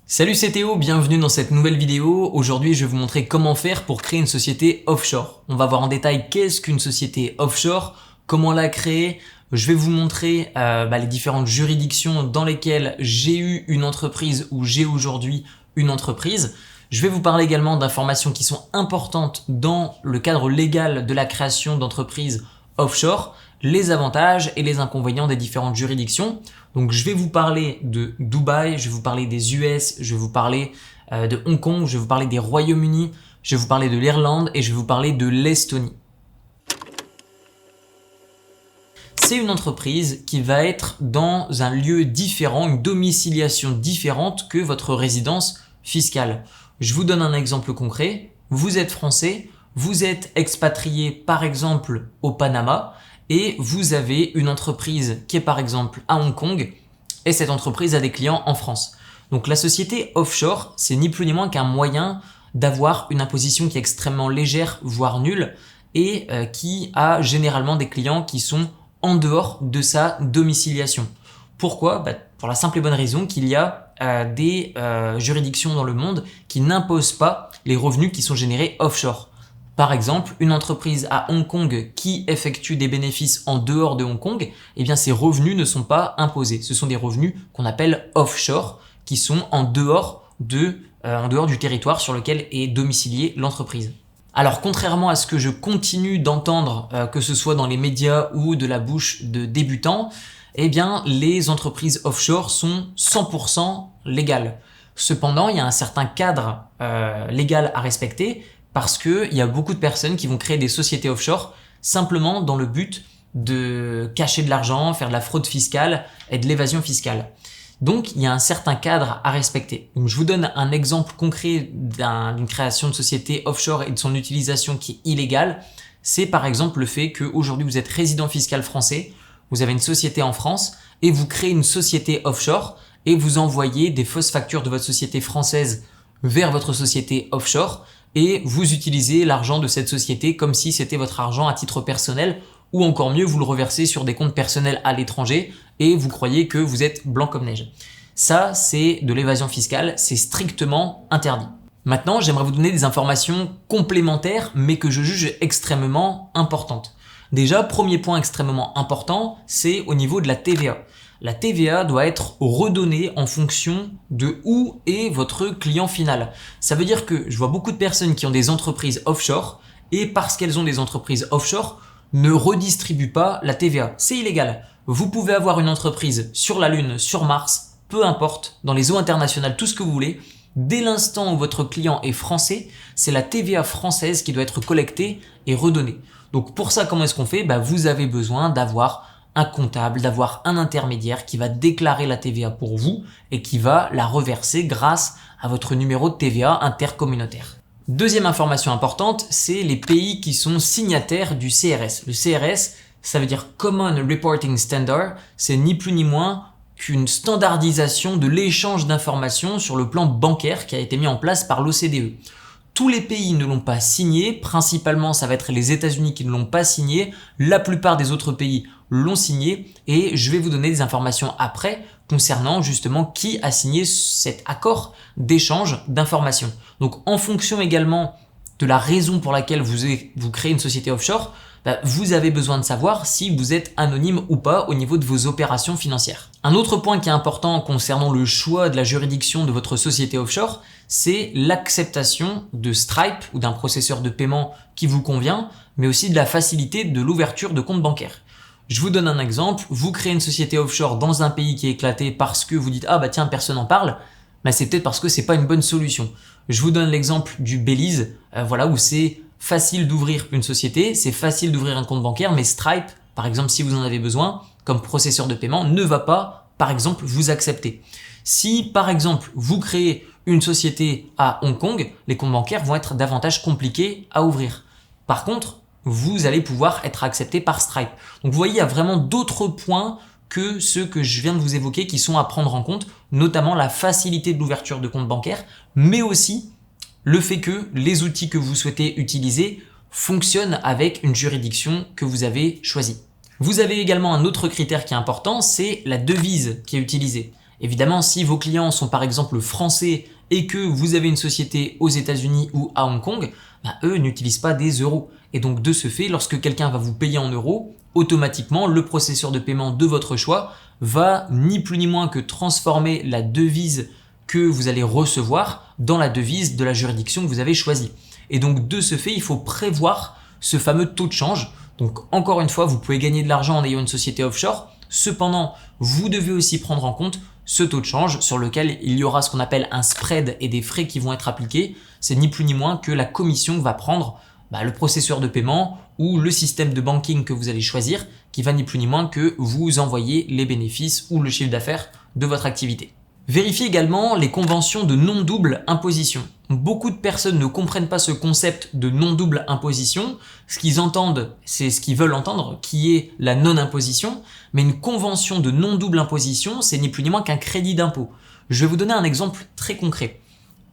Salut, c'est Théo, bienvenue dans cette nouvelle vidéo. Aujourd'hui, je vais vous montrer comment faire pour créer une société offshore. On va voir en détail qu'est-ce qu'une société offshore, comment la créer. Je vais vous montrer les différentes juridictions dans lesquelles j'ai eu une entreprise ou j'ai aujourd'hui une entreprise. Je vais vous parler également d'informations qui sont importantes dans le cadre légal de la création d'entreprises offshore, les avantages et les inconvénients des différentes juridictions. Donc je vais vous parler de Dubaï, je vais vous parler des US, je vais vous parler de Hong Kong, je vais vous parler des Royaumes-Unis, je vais vous parler de l'Irlande et je vais vous parler de l'Estonie. C'est une entreprise qui va être dans un lieu différent, une domiciliation différente que votre résidence fiscale. Je vous donne un exemple concret. Vous êtes français, vous êtes expatrié par exemple au Panama et vous avez une entreprise qui est par exemple à Hong Kong et cette entreprise a des clients en France. Donc la société offshore, c'est ni plus ni moins qu'un moyen d'avoir une imposition qui est extrêmement légère, voire nulle et qui a généralement des clients qui sont en dehors de sa domiciliation. Pourquoi ? Pour la simple et bonne raison qu'il y a des juridictions dans le monde qui n'imposent pas les revenus qui sont générés offshore. Par exemple, une entreprise à Hong Kong qui effectue des bénéfices en dehors de Hong Kong, eh bien ces revenus ne sont pas imposés. Ce sont des revenus qu'on appelle offshore, qui sont en dehors du territoire sur lequel est domiciliée l'entreprise. Alors contrairement à ce que je continue d'entendre, que ce soit dans les médias ou de la bouche de débutants, eh bien les entreprises offshore sont 100% légales. Cependant, il y a un certain cadre légal à respecter parce qu'il y a beaucoup de personnes qui vont créer des sociétés offshore simplement dans le but de cacher de l'argent, faire de la fraude fiscale et de l'évasion fiscale. Donc, il y a un certain cadre à respecter. Donc, je vous donne un exemple concret d'une création de société offshore et de son utilisation qui est illégale. C'est par exemple le fait qu'aujourd'hui, vous êtes résident fiscal français, vous avez une société en France et vous créez une société offshore et vous envoyez des fausses factures de votre société française vers votre société offshore et vous utilisez l'argent de cette société comme si c'était votre argent à titre personnel ou encore mieux, vous le reversez sur des comptes personnels à l'étranger et vous croyez que vous êtes blanc comme neige. Ça, c'est de l'évasion fiscale, c'est strictement interdit. Maintenant, j'aimerais vous donner des informations complémentaires mais que je juge extrêmement importantes. Déjà, premier point extrêmement important, c'est au niveau de la TVA. La TVA doit être redonnée en fonction de où est votre client final. Ça veut dire que je vois beaucoup de personnes qui ont des entreprises offshore et parce qu'elles ont des entreprises offshore, ne redistribuent pas la TVA. C'est illégal. Vous pouvez avoir une entreprise sur la Lune, sur Mars, peu importe, dans les eaux internationales, tout ce que vous voulez. Dès l'instant où votre client est français, c'est la TVA française qui doit être collectée et redonnée. Donc pour ça, comment est-ce qu'on fait ? Vous avez besoin d'avoir un comptable, d'avoir un intermédiaire qui va déclarer la TVA pour vous et qui va la reverser grâce à votre numéro de TVA intercommunautaire. Deuxième information importante, c'est les pays qui sont signataires du CRS. Le CRS, ça veut dire Common Reporting Standard, c'est ni plus ni moins qu'une standardisation de l'échange d'informations sur le plan bancaire qui a été mis en place par l'OCDE. Tous les pays ne l'ont pas signé, principalement ça va être les États-Unis qui ne l'ont pas signé, la plupart des autres pays l'ont signé et je vais vous donner des informations après concernant justement qui a signé cet accord d'échange d'informations. Donc en fonction également de la raison pour laquelle vous créez une société offshore, vous avez besoin de savoir si vous êtes anonyme ou pas au niveau de vos opérations financières. Un autre point qui est important concernant le choix de la juridiction de votre société offshore, c'est l'acceptation de Stripe ou d'un processeur de paiement qui vous convient, mais aussi de la facilité de l'ouverture de compte bancaire. Je vous donne un exemple, vous créez une société offshore dans un pays qui est éclaté parce que vous dites « Ah tiens, personne n'en parle », c'est peut-être parce que c'est pas une bonne solution. Je vous donne l'exemple du Belize, où c'est facile d'ouvrir une société, c'est facile d'ouvrir un compte bancaire, mais Stripe, par exemple, si vous en avez besoin, comme processeur de paiement, ne va pas, par exemple, vous accepter. Si, par exemple, vous créez une société à Hong Kong, les comptes bancaires vont être davantage compliqués à ouvrir. Par contre, vous allez pouvoir être accepté par Stripe. Donc vous voyez, il y a vraiment d'autres points que ceux que je viens de vous évoquer qui sont à prendre en compte, notamment la facilité de l'ouverture de compte bancaire, mais aussi le fait que les outils que vous souhaitez utiliser fonctionnent avec une juridiction que vous avez choisie. Vous avez également un autre critère qui est important, c'est la devise qui est utilisée. Évidemment, si vos clients sont par exemple français et que vous avez une société aux États-Unis ou à Hong Kong, eux n'utilisent pas des euros. Et donc de ce fait, lorsque quelqu'un va vous payer en euros, automatiquement, le processeur de paiement de votre choix va ni plus ni moins que transformer la devise que vous allez recevoir dans la devise de la juridiction que vous avez choisie. Et donc de ce fait, il faut prévoir ce fameux taux de change. Donc encore une fois, vous pouvez gagner de l'argent en ayant une société offshore. Cependant, vous devez aussi prendre en compte ce taux de change sur lequel il y aura ce qu'on appelle un spread et des frais qui vont être appliqués. C'est ni plus ni moins que la commission que va prendre le processeur de paiement ou le système de banking que vous allez choisir, qui va ni plus ni moins que vous envoyer les bénéfices ou le chiffre d'affaires de votre activité. Vérifiez également les conventions de non-double imposition. Beaucoup de personnes ne comprennent pas ce concept de non-double imposition. Ce qu'ils entendent, c'est ce qu'ils veulent entendre, qui est la non-imposition. Mais une convention de non-double imposition, c'est ni plus ni moins qu'un crédit d'impôt. Je vais vous donner un exemple très concret.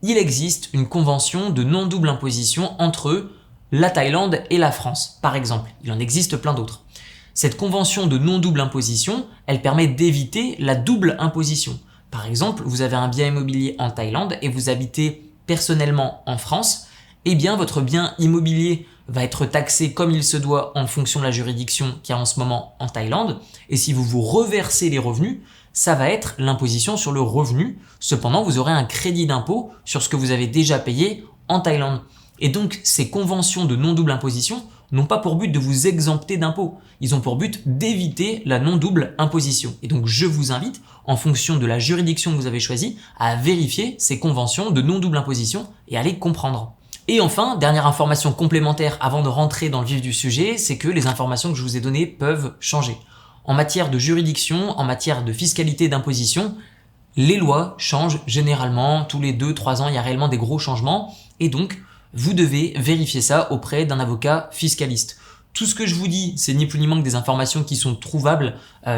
Il existe une convention de non-double imposition entre la Thaïlande et la France, par exemple. Il en existe plein d'autres. Cette convention de non-double imposition, elle permet d'éviter la double imposition. Par exemple, vous avez un bien immobilier en Thaïlande et vous habitez personnellement en France, eh bien votre bien immobilier va être taxé comme il se doit en fonction de la juridiction qu'il y a en ce moment en Thaïlande. Et si vous vous reversez les revenus, ça va être l'imposition sur le revenu. Cependant, vous aurez un crédit d'impôt sur ce que vous avez déjà payé en Thaïlande. Et donc, ces conventions de non-double imposition n'ont pas pour but de vous exempter d'impôts. Ils ont pour but d'éviter la non-double imposition. Et donc, je vous invite, en fonction de la juridiction que vous avez choisie, à vérifier ces conventions de non-double imposition et à les comprendre. Et enfin, dernière information complémentaire avant de rentrer dans le vif du sujet, c'est que les informations que je vous ai données peuvent changer. En matière de juridiction, en matière de fiscalité d'imposition, les lois changent généralement tous les 2-3 ans, il y a réellement des gros changements. Et donc, vous devez vérifier ça auprès d'un avocat fiscaliste. Tout ce que je vous dis, c'est ni plus ni moins que des informations qui sont trouvables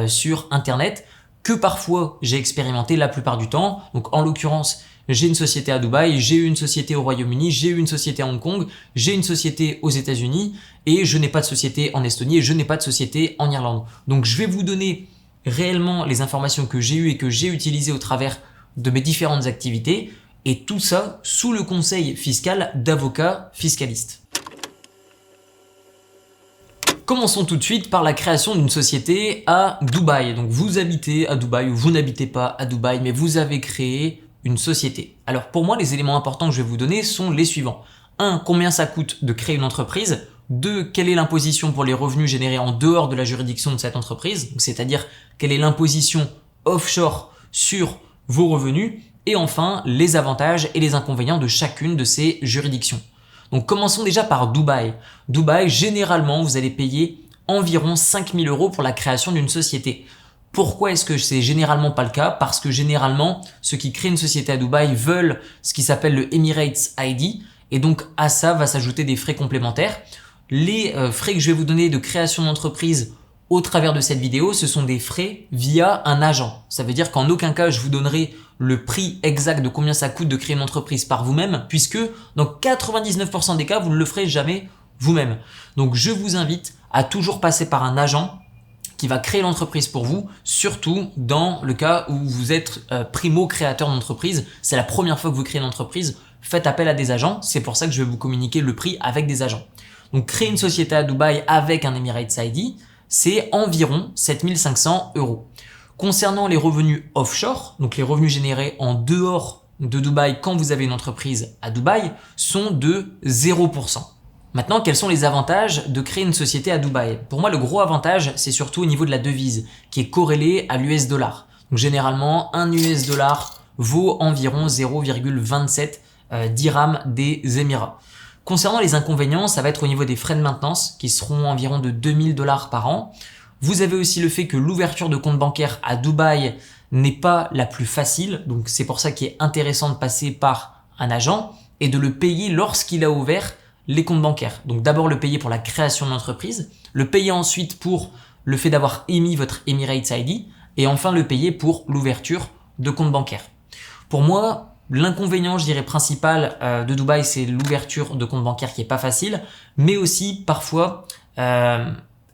sur Internet, que parfois j'ai expérimenté la plupart du temps. Donc en l'occurrence, j'ai une société à Dubaï, j'ai eu une société au Royaume-Uni, j'ai eu une société à Hong Kong, j'ai une société aux États-Unis et je n'ai pas de société en Estonie et je n'ai pas de société en Irlande. Donc je vais vous donner réellement les informations que j'ai eues et que j'ai utilisées au travers de mes différentes activités. Et tout ça sous le conseil fiscal d'avocats fiscalistes. Commençons tout de suite par la création d'une société à Dubaï. Donc vous habitez à Dubaï ou vous n'habitez pas à Dubaï, mais vous avez créé une société. Alors pour moi, les éléments importants que je vais vous donner sont les suivants. 1. Combien ça coûte de créer une entreprise ? 2. Quelle est l'imposition pour les revenus générés en dehors de la juridiction de cette entreprise ? C'est-à-dire, quelle est l'imposition offshore sur vos revenus ? Et enfin, les avantages et les inconvénients de chacune de ces juridictions. Donc commençons déjà par Dubaï. Dubaï, généralement, vous allez payer environ 5 000 € pour la création d'une société. Pourquoi est-ce que c'est généralement pas le cas ? Parce que généralement, ceux qui créent une société à Dubaï veulent ce qui s'appelle le Emirates ID. Et donc à ça va s'ajouter des frais complémentaires. Les frais que je vais vous donner de création d'entreprise au travers de cette vidéo, ce sont des frais via un agent. Ça veut dire qu'en aucun cas, je vous donnerai le prix exact de combien ça coûte de créer une entreprise par vous-même, puisque dans 99% des cas, vous ne le ferez jamais vous-même. Donc, je vous invite à toujours passer par un agent qui va créer l'entreprise pour vous, surtout dans le cas où vous êtes primo-créateur d'entreprise. C'est la première fois que vous créez une entreprise, faites appel à des agents. C'est pour ça que je vais vous communiquer le prix avec des agents. Donc, créer une société à Dubaï avec un Emirates ID, c'est environ 7 500 €. Concernant les revenus offshore, donc les revenus générés en dehors de Dubaï quand vous avez une entreprise à Dubaï, sont de 0%. Maintenant, quels sont les avantages de créer une société à Dubaï ? Pour moi, le gros avantage, c'est surtout au niveau de la devise, qui est corrélée à l'US dollar. Donc généralement, un US dollar vaut environ 0,27 dirhams des Émirats. Concernant les inconvénients, ça va être au niveau des frais de maintenance qui seront environ de 2 000 $ par an. Vous avez aussi le fait que l'ouverture de compte bancaire à Dubaï n'est pas la plus facile. Donc c'est pour ça qu'il est intéressant de passer par un agent et de le payer lorsqu'il a ouvert les comptes bancaires. Donc d'abord le payer pour la création de l'entreprise, le payer ensuite pour le fait d'avoir émis votre Emirates ID et enfin le payer pour l'ouverture de compte bancaire. Pour moi, l'inconvénient, je dirais, principal de Dubaï, c'est l'ouverture de compte bancaire qui est pas facile, mais aussi parfois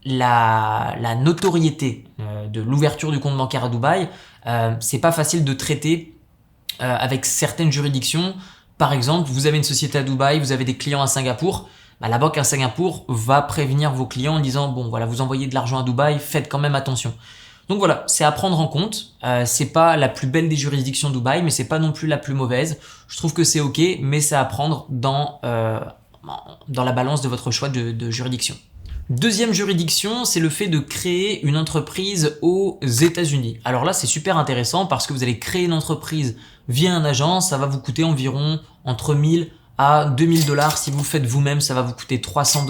la notoriété de l'ouverture du compte bancaire à Dubaï, c'est pas facile de traiter avec certaines juridictions. Par exemple, vous avez une société à Dubaï, vous avez des clients à Singapour, la banque à Singapour va prévenir vos clients en disant bon voilà, vous envoyez de l'argent à Dubaï, faites quand même attention. Donc voilà, c'est à prendre en compte. C'est pas la plus belle des juridictions de Dubaï, mais c'est pas non plus la plus mauvaise. Je trouve que c'est ok, mais c'est à prendre dans la balance de votre choix de juridiction. Deuxième juridiction, c'est le fait de créer une entreprise aux États-Unis. Alors là, c'est super intéressant parce que vous allez créer une entreprise via un agent, ça va vous coûter environ entre 1000 à 2000 $. Si vous le faites vous-même, ça va vous coûter 300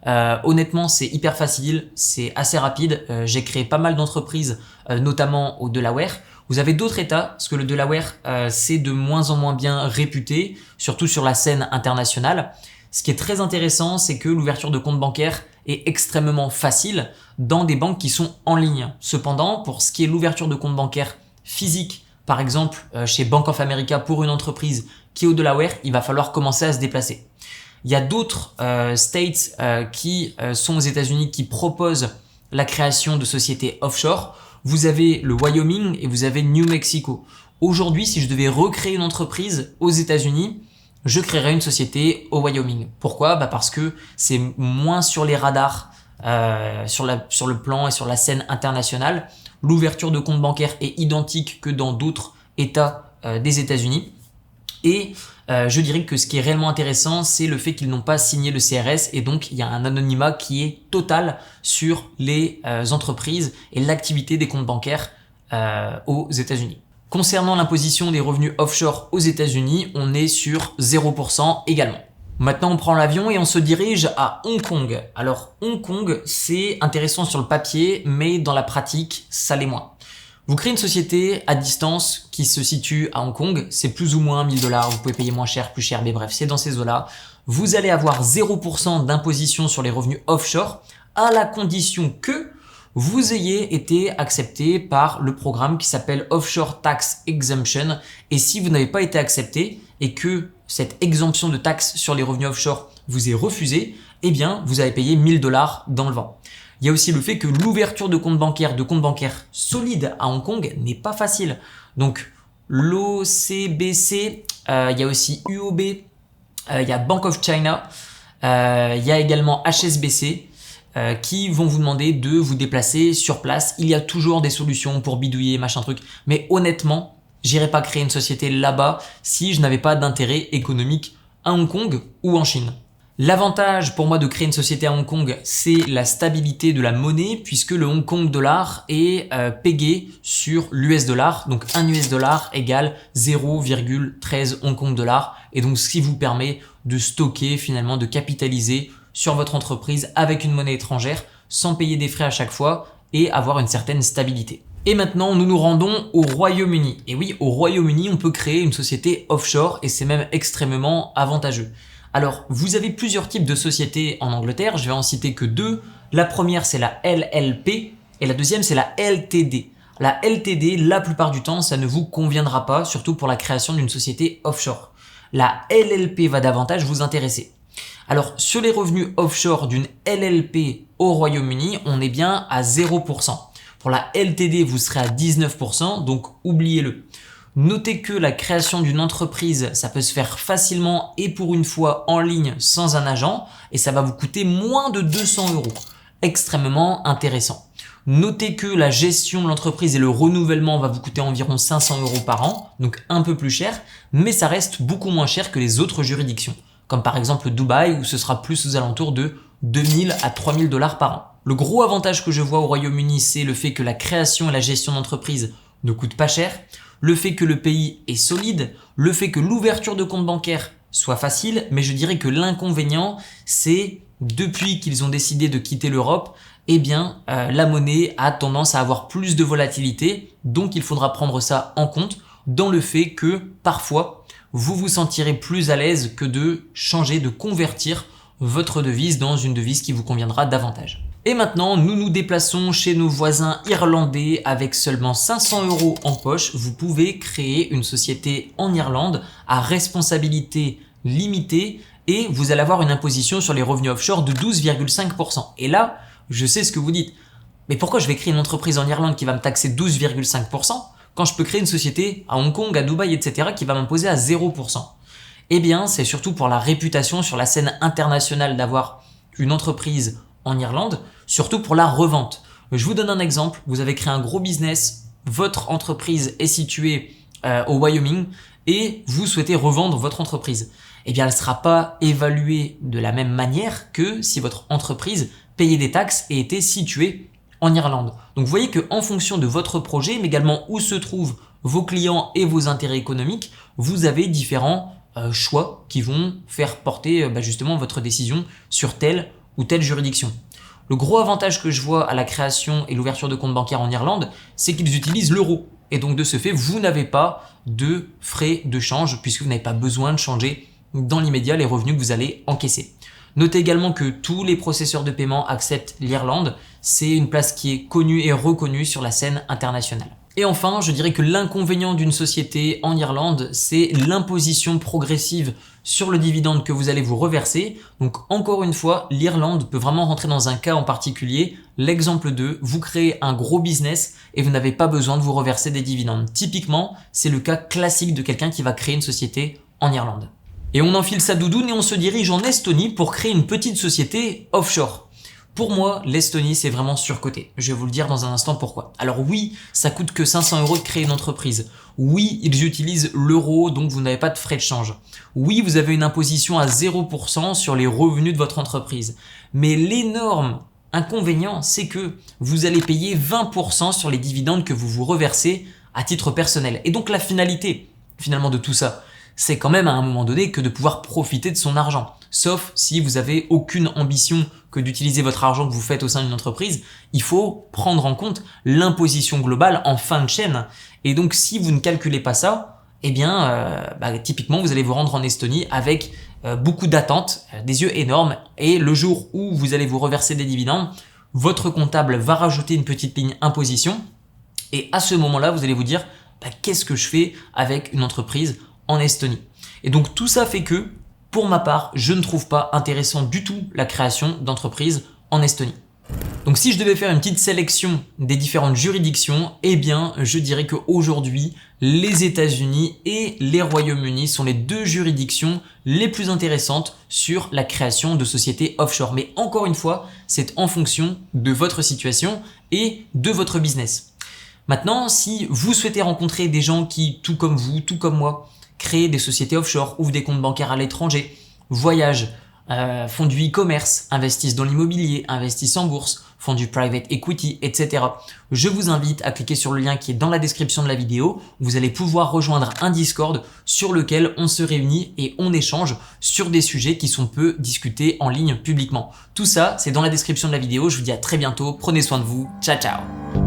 $. Honnêtement, c'est hyper facile, c'est assez rapide. J'ai créé pas mal d'entreprises, notamment au Delaware. Vous avez d'autres États, parce que le Delaware, c'est de moins en moins bien réputé, surtout sur la scène internationale. Ce qui est très intéressant, c'est que l'ouverture de compte bancaire est extrêmement facile dans des banques qui sont en ligne. Cependant, pour ce qui est l'ouverture de compte bancaire physique, par exemple chez Bank of America pour une entreprise qui est au Delaware, il va falloir commencer à se déplacer. Il y a d'autres states qui sont aux États-Unis qui proposent la création de sociétés offshore. Vous avez le Wyoming et vous avez New Mexico. Aujourd'hui, si je devais recréer une entreprise aux États-Unis, je créerais une société au Wyoming. Pourquoi ? Parce que c'est moins sur les radars sur le plan et sur la scène internationale. L'ouverture de compte bancaire est identique que dans d'autres États des États-Unis. Et je dirais que ce qui est réellement intéressant, c'est le fait qu'ils n'ont pas signé le CRS et donc il y a un anonymat qui est total sur les entreprises et l'activité des comptes bancaires aux États-Unis. Concernant l'imposition des revenus offshore aux États-Unis, on est sur 0% également. Maintenant, on prend l'avion et on se dirige à Hong Kong. Alors, Hong Kong, c'est intéressant sur le papier, mais dans la pratique, ça l'est moins. Vous créez une société à distance qui se situe à Hong Kong, c'est plus ou moins 1000 $, vous pouvez payer moins cher, plus cher, mais bref, c'est dans ces eaux-là. Vous allez avoir 0% d'imposition sur les revenus offshore à la condition que vous ayez été accepté par le programme qui s'appelle Offshore Tax Exemption. Et si vous n'avez pas été accepté et que cette exemption de taxe sur les revenus offshore vous est refusée, eh bien, vous avez payé 1000 $ dans le vent. Il y a aussi le fait que l'ouverture de compte bancaire solides à Hong Kong n'est pas facile. Donc, l'OCBC, il y a aussi UOB, il y a Bank of China, il y a également HSBC. Qui vont vous demander de vous déplacer sur place. Il y a toujours des solutions pour bidouiller, machin truc. Mais honnêtement, j'irai pas créer une société là-bas si je n'avais pas d'intérêt économique à Hong Kong ou en Chine. L'avantage pour moi de créer une société à Hong Kong, c'est la stabilité de la monnaie puisque le Hong Kong dollar est pégé sur l'US dollar. Donc un US dollar égale 0,13 Hong Kong dollars. Et donc ce qui vous permet de stocker finalement, de capitaliser sur votre entreprise avec une monnaie étrangère sans payer des frais à chaque fois et avoir une certaine stabilité. Et maintenant, nous nous rendons au Royaume-Uni. Et oui, au Royaume-Uni, on peut créer une société offshore et c'est même extrêmement avantageux. Alors, vous avez plusieurs types de sociétés en Angleterre, je vais en citer que deux. La première, c'est la LLP et la deuxième, c'est la LTD. La LTD, la plupart du temps, ça ne vous conviendra pas, surtout pour la création d'une société offshore. La LLP va davantage vous intéresser. Alors, sur les revenus offshore d'une LLP au Royaume-Uni, on est bien à 0%. Pour la LTD, vous serez à 19%, donc oubliez-le. Notez que la création d'une entreprise, ça peut se faire facilement et pour une fois en ligne sans un agent et ça va vous coûter moins de 200 €. Extrêmement intéressant. Notez que la gestion de l'entreprise et le renouvellement va vous coûter environ 500 € par an, donc un peu plus cher, mais ça reste beaucoup moins cher que les autres juridictions, comme par exemple Dubaï où ce sera plus aux alentours de 2000 à 3000 $ par an. Le gros avantage que je vois au Royaume-Uni, c'est le fait que la création et la gestion d'entreprise ne coûtent pas cher, le fait que le pays est solide, le fait que l'ouverture de compte bancaire soit facile, mais je dirais que l'inconvénient, c'est depuis qu'ils ont décidé de quitter l'Europe, eh bien, la monnaie a tendance à avoir plus de volatilité, donc il faudra prendre ça en compte dans le fait que parfois, vous vous sentirez plus à l'aise que de changer, de convertir votre devise dans une devise qui vous conviendra davantage. Et maintenant, nous nous déplaçons chez nos voisins irlandais avec seulement 500 € en poche. Vous pouvez créer une société en Irlande à responsabilité limitée et vous allez avoir une imposition sur les revenus offshore de 12,5%. Et là, je sais ce que vous dites. Mais pourquoi je vais créer une entreprise en Irlande qui va me taxer 12,5% quand je peux créer une société à Hong Kong, à Dubaï, etc. qui va m'imposer à 0%? Eh bien, c'est surtout pour la réputation sur la scène internationale d'avoir une entreprise en Irlande, surtout pour la revente. Je vous donne un exemple. Vous avez créé un gros business, votre entreprise est située au Wyoming et vous souhaitez revendre votre entreprise. Eh bien, elle ne sera pas évaluée de la même manière que si votre entreprise payait des taxes et était située en Irlande. Donc, vous voyez qu'en fonction de votre projet, mais également où se trouvent vos clients et vos intérêts économiques, vous avez différents choix qui vont faire porter justement votre décision sur telle ou telle juridiction. Le gros avantage que je vois à la création et l'ouverture de compte bancaire en Irlande, c'est qu'ils utilisent l'euro. Et donc de ce fait, vous n'avez pas de frais de change puisque vous n'avez pas besoin de changer dans l'immédiat les revenus que vous allez encaisser. Notez également que tous les processeurs de paiement acceptent l'Irlande. C'est une place qui est connue et reconnue sur la scène internationale. Et enfin, je dirais que l'inconvénient d'une société en Irlande, c'est l'imposition progressive sur le dividende que vous allez vous reverser. Donc encore une fois, l'Irlande peut vraiment rentrer dans un cas en particulier. L'exemple 2, vous créez un gros business et vous n'avez pas besoin de vous reverser des dividendes. Typiquement, c'est le cas classique de quelqu'un qui va créer une société en Irlande. Et on enfile sa doudoune et on se dirige en Estonie pour créer une petite société offshore. Pour moi, l'Estonie, c'est vraiment surcoté. Je vais vous le dire dans un instant pourquoi. Alors oui, ça coûte que 500 € de créer une entreprise. Oui, ils utilisent l'euro, donc vous n'avez pas de frais de change. Oui, vous avez une imposition à 0% sur les revenus de votre entreprise. Mais l'énorme inconvénient, c'est que vous allez payer 20% sur les dividendes que vous vous reversez à titre personnel. Et donc la finalité, finalement, de tout ça, c'est quand même à un moment donné que de pouvoir profiter de son argent. Sauf si vous avez aucune ambition que d'utiliser votre argent que vous faites au sein d'une entreprise, il faut prendre en compte l'imposition globale en fin de chaîne. Et donc si vous ne calculez pas ça, eh bien typiquement vous allez vous rendre en Estonie avec beaucoup d'attentes, des yeux énormes, et le jour où vous allez vous reverser des dividendes, votre comptable va rajouter une petite ligne imposition, et à ce moment-là vous allez vous dire qu'est-ce que je fais avec une entreprise en Estonie. Et donc tout ça fait que, pour ma part, je ne trouve pas intéressant du tout la création d'entreprises en Estonie. Donc si je devais faire une petite sélection des différentes juridictions, eh bien je dirais qu'aujourd'hui, les États-Unis et les Royaumes-Unis sont les deux juridictions les plus intéressantes sur la création de sociétés offshore. Mais encore une fois, c'est en fonction de votre situation et de votre business. Maintenant, si vous souhaitez rencontrer des gens qui, tout comme vous, tout comme moi, créent des sociétés offshore, ouvrent des comptes bancaires à l'étranger, voyagent, font du e-commerce, investissent dans l'immobilier, investissent en bourse, font du private equity, etc. Je vous invite à cliquer sur le lien qui est dans la description de la vidéo. Vous allez pouvoir rejoindre un Discord sur lequel on se réunit et on échange sur des sujets qui sont peu discutés en ligne publiquement. Tout ça, c'est dans la description de la vidéo. Je vous dis à très bientôt. Prenez soin de vous. Ciao, ciao.